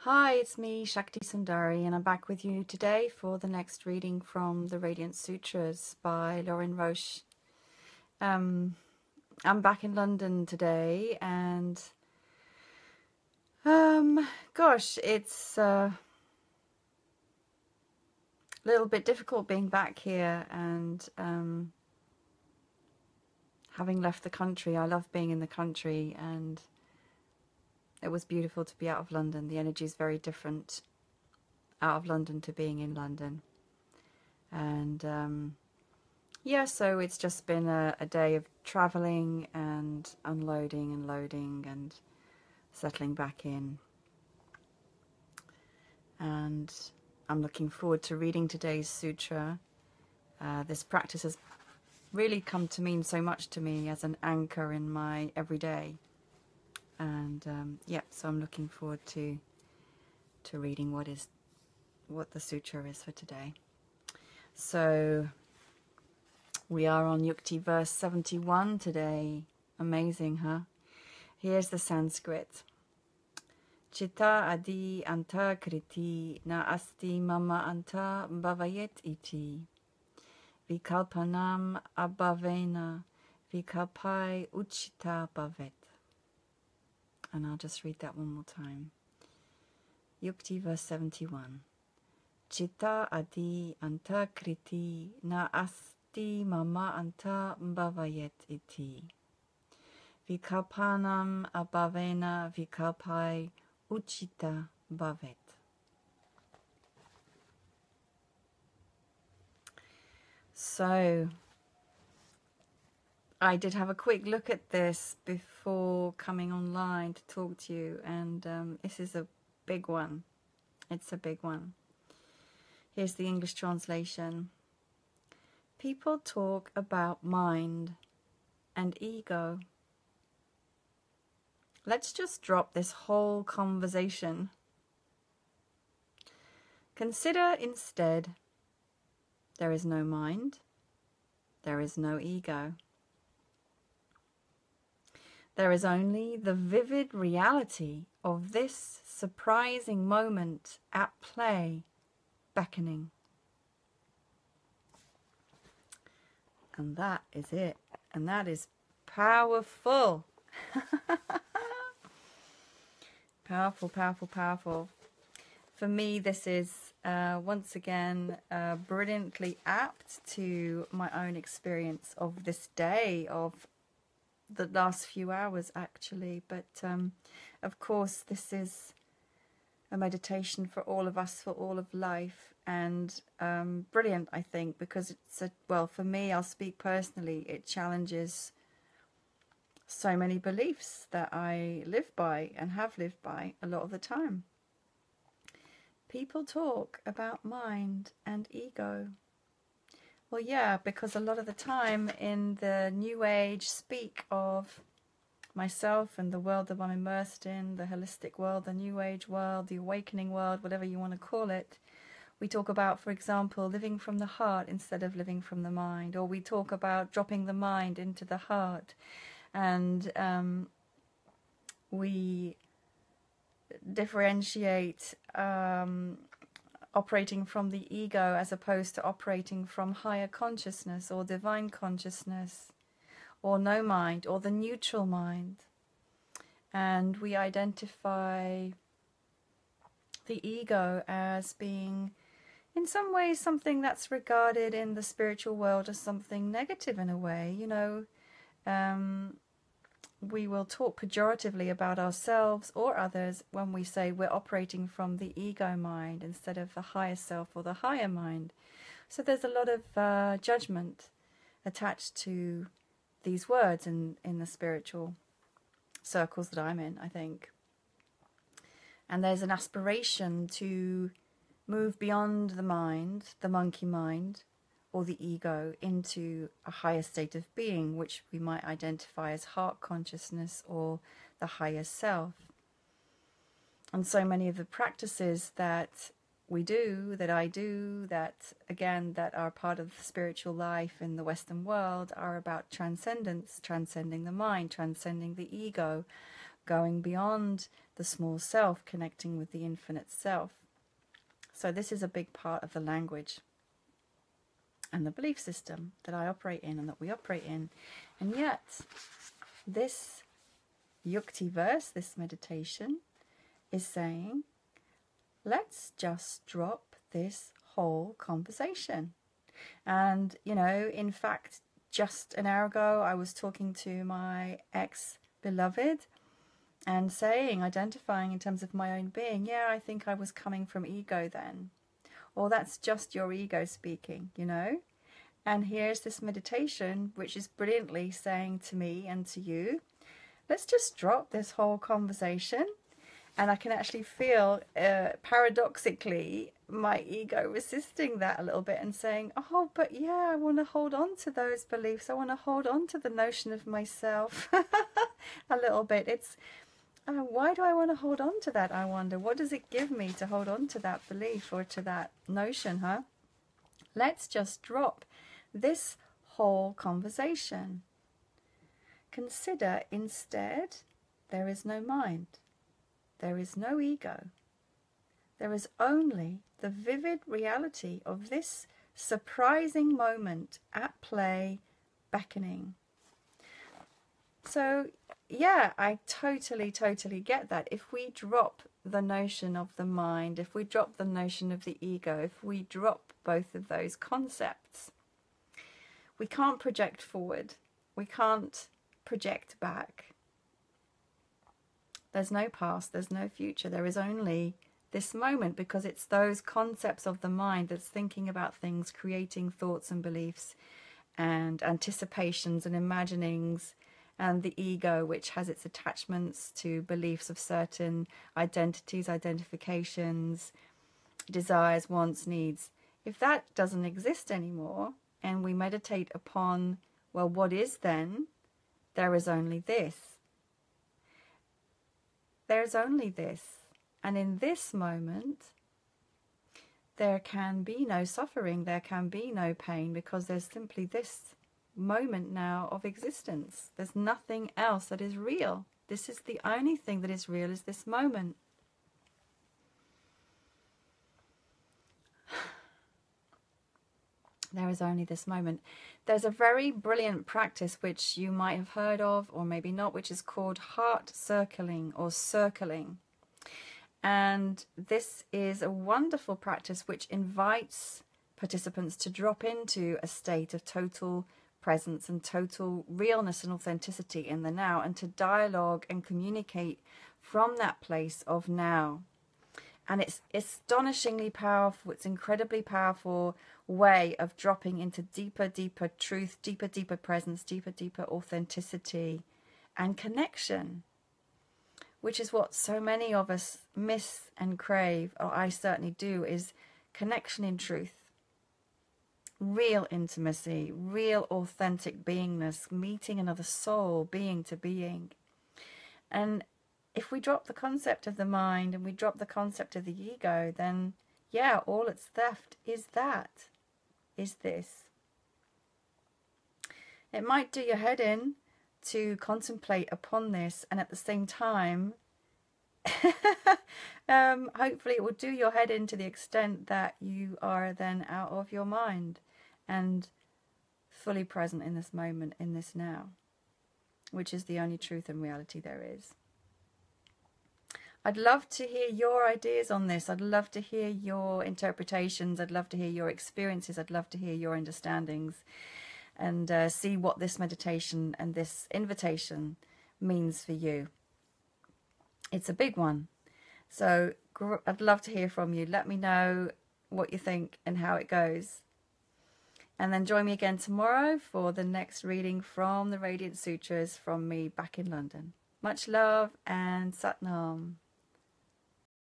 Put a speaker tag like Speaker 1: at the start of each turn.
Speaker 1: Hi, it's me, Shakti Sundari, and I'm back with you today for the next reading from the Radiance Sutras by Lauren Roche. I'm back in London today, and gosh, it's a little bit difficult being back here and having left the country. I love being in the country, and it was beautiful to be out of London. The energy is very different out of London to being in London. And yeah, so it's just been a day of traveling and unloading and loading and settling back in. And I'm looking forward to reading today's sutra. This practice has really come to mean so much to me as an anchor in my everyday. And yeah, so I'm looking forward to reading what the sutra is for today. So we are on Yukti verse 71 today. Amazing, huh? Here's the Sanskrit. Chitta adi anta kriti na asti mama anta bhavayet iti. Vikalpanam abhavena vikalpai uchita bhavet. And I'll just read that one more time. Yukti verse 71. Chitta adi anta kriti na asti mama anta bhavayet iti. Vikalpanam abhavena vikalpai uchita bhavet. So, I did have a quick look at this before coming online to talk to you, and this is a big one. It's a big one. Here's the English translation. People talk about mind and ego. Let's just drop this whole conversation. Consider instead, there is no mind, there is no ego. There is only the vivid reality of this surprising moment at play, beckoning. And that is it. And that is powerful. Powerful, powerful, powerful. For me, this is once again brilliantly apt to my own experience of this day, of the last few hours actually. But of course, this is a meditation for all of us, for all of life, and brilliant, I think, because it's well, for me, I'll speak personally, it challenges so many beliefs that I live by and have lived by a lot of the time. People talk about mind and ego. Well, yeah, because a lot of the time in the New Age speak of myself and the world that I'm immersed in, the holistic world, the New Age world, the awakening world, whatever you want to call it, we talk about, for example, living from the heart instead of living from the mind, or we talk about dropping the mind into the heart, and we differentiate operating from the ego as opposed to operating from higher consciousness or divine consciousness, or no mind, or the neutral mind. And we identify the ego as being, in some ways, something that's regarded in the spiritual world as something negative in a way. You know, we will talk pejoratively about ourselves or others when we say we're operating from the ego mind instead of the higher self or the higher mind. So there's a lot of judgment attached to these words in the spiritual circles that I'm in, I think. And there's an aspiration to move beyond the mind, the monkey mind, or the ego, into a higher state of being, which we might identify as heart consciousness or the higher self. And so many of the practices that we do, that I do, that again, that are part of spiritual life in the Western world, are about transcendence, transcending the mind, transcending the ego, going beyond the small self, connecting with the infinite self. So this is a big part of the language and the belief system that I operate in and that we operate in. And yet, this Yukti verse, this meditation, is saying, let's just drop this whole conversation. And, you know, in fact, just an hour ago, I was talking to my ex-beloved and saying, identifying in terms of my own being, yeah, I think I was coming from ego then. Or that's just your ego speaking, you know. And here's this meditation, which is brilliantly saying to me and to you, let's just drop this whole conversation. And I can actually feel, paradoxically, my ego resisting that a little bit and saying, oh, but yeah, I want to hold on to those beliefs. I want to hold on to the notion of myself a little bit. It's, why do I want to hold on to that, I wonder? What does it give me to hold on to that belief or to that notion, huh? Let's just drop this whole conversation. Consider instead, there is no mind. There is no ego. There is only the vivid reality of this surprising moment at play, beckoning. So, yeah, I totally get that. If we drop the notion of the mind, if we drop the notion of the ego, if we drop both of those concepts, we can't project forward. We can't project back. There's no past, there's no future. There is only this moment, because it's those concepts of the mind that's thinking about things, creating thoughts and beliefs and anticipations and imaginings, and the ego, which has its attachments to beliefs of certain identities, identifications, desires, wants, needs. If that doesn't exist anymore, and we meditate upon, well, what is then? There is only this. There's only this. And in this moment, there can be no suffering, there can be no pain, because there's simply this moment now of existence. There's nothing else that is real. This is the only thing that is real, is this moment. There is only this moment. There's a very brilliant practice which you might have heard of, or maybe not, which is called heart circling or circling. And this is a wonderful practice which invites participants to drop into a state of total presence and total realness and authenticity in the now, and to dialogue and communicate from that place of now. And it's astonishingly powerful. It's incredibly powerful way of dropping into deeper truth, deeper presence, deeper authenticity and connection, which is what so many of us miss and crave, or I certainly do, is connection in truth, real intimacy, real authentic beingness, meeting another soul, being to being. And if we drop the concept of the mind and we drop the concept of the ego, then yeah, all that's left is that, is this. It might do your head in to contemplate upon this, and at the same time, hopefully it will do your head in to the extent that you are then out of your mind and fully present in this moment, in this now, which is the only truth and reality there is. I'd love to hear your ideas on this. I'd love to hear your interpretations. I'd love to hear your experiences. I'd love to hear your understandings, and see what this meditation and this invitation means for you. It's a big one. So I'd love to hear from you. Let me know what you think and how it goes. And then join me again tomorrow for the next reading from the Radiance Sutras from me back in London. Much love and Sat Nam.